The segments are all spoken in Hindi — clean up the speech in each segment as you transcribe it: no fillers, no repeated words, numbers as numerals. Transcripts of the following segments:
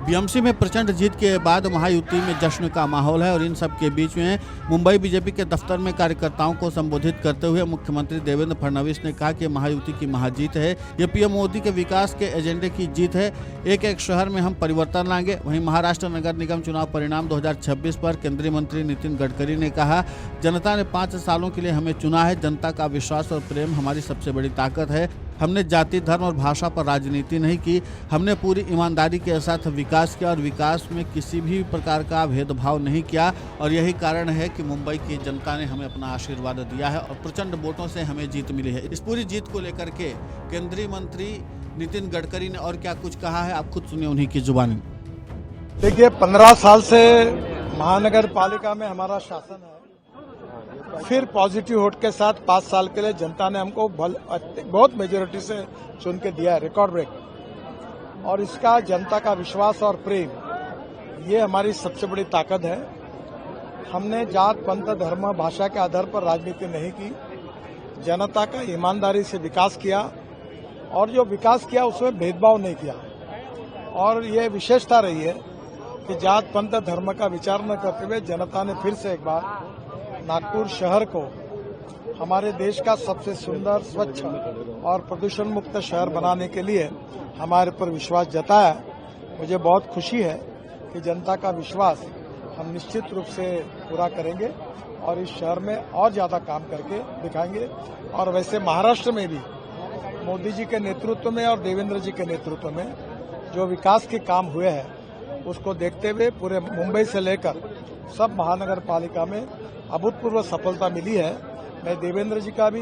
बीएमसी में प्रचंड जीत के बाद महायुति में जश्न का माहौल है और इन सब के बीच में मुंबई बीजेपी के दफ्तर में कार्यकर्ताओं को संबोधित करते हुए मुख्यमंत्री देवेंद्र फडणवीस ने कहा कि महायुति की महाजीत है। ये पीएम मोदी के विकास के एजेंडे की जीत है। एक एक शहर में हम परिवर्तन लाएंगे। वहीं महाराष्ट्र नगर निगम चुनाव परिणाम 2026 पर केंद्रीय मंत्री नितिन गडकरी ने कहा, जनता ने 5 सालों के लिए हमें चुना है। जनता का विश्वास और प्रेम हमारी सबसे बड़ी ताकत है। हमने जाति, धर्म और भाषा पर राजनीति नहीं की। हमने पूरी ईमानदारी के साथ विकास किया और विकास में किसी भी प्रकार का भेदभाव नहीं किया और यही कारण है कि मुंबई की जनता ने हमें अपना आशीर्वाद दिया है और प्रचंड वोटों से हमें जीत मिली है। इस पूरी जीत को लेकर के केंद्रीय मंत्री नितिन गडकरी ने और क्या कुछ कहा है, आप खुद सुनिए उन्हीं की जुबानी। देखिए, 15 साल से महानगर पालिका में हमारा शासन है। फिर पॉजिटिव वोट के साथ 5 साल के लिए जनता ने हमको बहुत मेजोरिटी से चुन के दिया है, रिकॉर्ड ब्रेक। और इसका जनता का विश्वास और प्रेम, ये हमारी सबसे बड़ी ताकत है। हमने जात, पंथ, धर्म, भाषा के आधार पर राजनीति नहीं की। जनता का ईमानदारी से विकास किया और जो विकास किया उसमें भेदभाव नहीं किया। और ये विशेषता रही है कि जात, पंथ, धर्म का विचार न करते हुए जनता ने फिर से एक बार नागपुर शहर को हमारे देश का सबसे सुंदर, स्वच्छ और प्रदूषण मुक्त शहर बनाने के लिए हमारे पर विश्वास जताया। मुझे बहुत खुशी है कि जनता का विश्वास हम निश्चित रूप से पूरा करेंगे और इस शहर में और ज्यादा काम करके दिखाएंगे। और वैसे महाराष्ट्र में भी मोदी जी के नेतृत्व में और देवेंद्र जी के नेतृत्व में जो विकास के काम हुए हैं उसको देखते हुए पूरे मुंबई से लेकर सब महानगर पालिका में अभूतपूर्व सफलता मिली है। मैं देवेंद्र जी का भी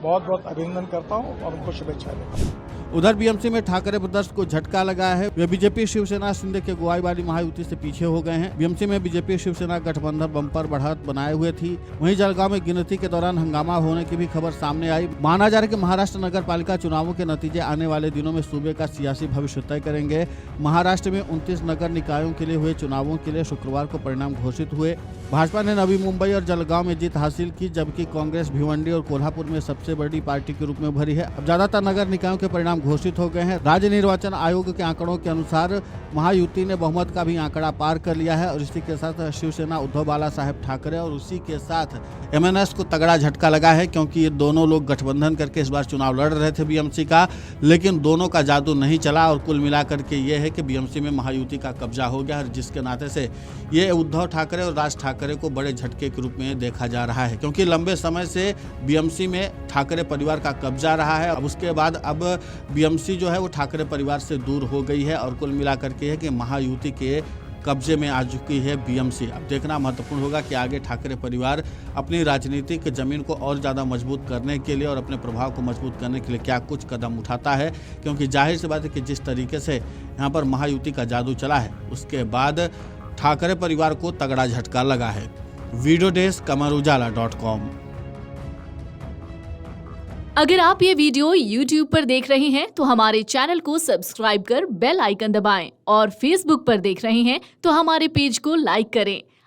बहुत बहुत अभिनंदन करता हूं और उनको शुभेच्छा देता हूं। उधर बीएमसी में ठाकरे ब्रदर्स को झटका लगा है। वे बीजेपी शिवसेना शिंदे के अगुवाई वाली महायुति से पीछे हो गए हैं। बीएमसी में बीजेपी शिवसेना गठबंधन बंपर बढ़त बनाए हुए थी। वहीं जलगांव में गिनती के दौरान हंगामा होने की भी खबर सामने आई। माना जा रहा है कि महाराष्ट्र नगर पालिका चुनावों के नतीजे आने वाले दिनों में सूबे का सियासी भविष्य तय करेंगे। महाराष्ट्र में 29 नगर निकायों के लिए हुए चुनावों के लिए शुक्रवार को परिणाम घोषित हुए। भाजपा ने नवी मुंबई और जलगांव में जीत हासिल की, जबकि कांग्रेस भिवंडी और कोल्हापुर में सबसे बड़ी पार्टी के रूप में उभरी है। अब ज्यादातर नगर निकायों के परिणाम घोषित हो गए हैं। राज्य निर्वाचन आयोग के आंकड़ों के अनुसार महायुति ने बहुमत का भी आंकड़ा पार कर लिया है और इसी के साथ शिवसेना उद्धव बाला साहेब ठाकरे और उसी के साथ एमएनएस को तगड़ा झटका लगा है, क्योंकि ये दोनों लोग गठबंधन करके इस बार चुनाव लड़ रहे थे बीएमसी का, लेकिन दोनों का जादू नहीं चला और कुल मिलाकर के ये है कि बीएमसी में महायुति का कब्जा हो गया, जिसके नाते से ये उद्धव ठाकरे और राज ठाकरे को बड़े झटके के रूप में देखा जा रहा है, क्योंकि लंबे समय से बीएमसी में ठाकरे परिवार का कब्जा रहा है। अब उसके बाद अब बीएमसी जो है वो ठाकरे परिवार से दूर हो गई है और कुल मिलाकर के है कि महायुति के कब्जे में आ चुकी है बीएमसी। अब देखना महत्वपूर्ण होगा कि आगे ठाकरे परिवार अपनी राजनीतिक जमीन को और ज़्यादा मजबूत करने के लिए और अपने प्रभाव को मजबूत करने के लिए क्या कुछ कदम उठाता है, क्योंकि जाहिर सी बात है कि जिस तरीके से यहाँ पर महायुति का जादू चला है उसके बाद ठाकरे परिवार को तगड़ा झटका लगा है। Video desk amarujala.com। अगर आप ये वीडियो YouTube पर देख रहे हैं तो हमारे चैनल को सब्सक्राइब कर बेल आइकन दबाएं और Facebook पर देख रहे हैं तो हमारे पेज को लाइक करें।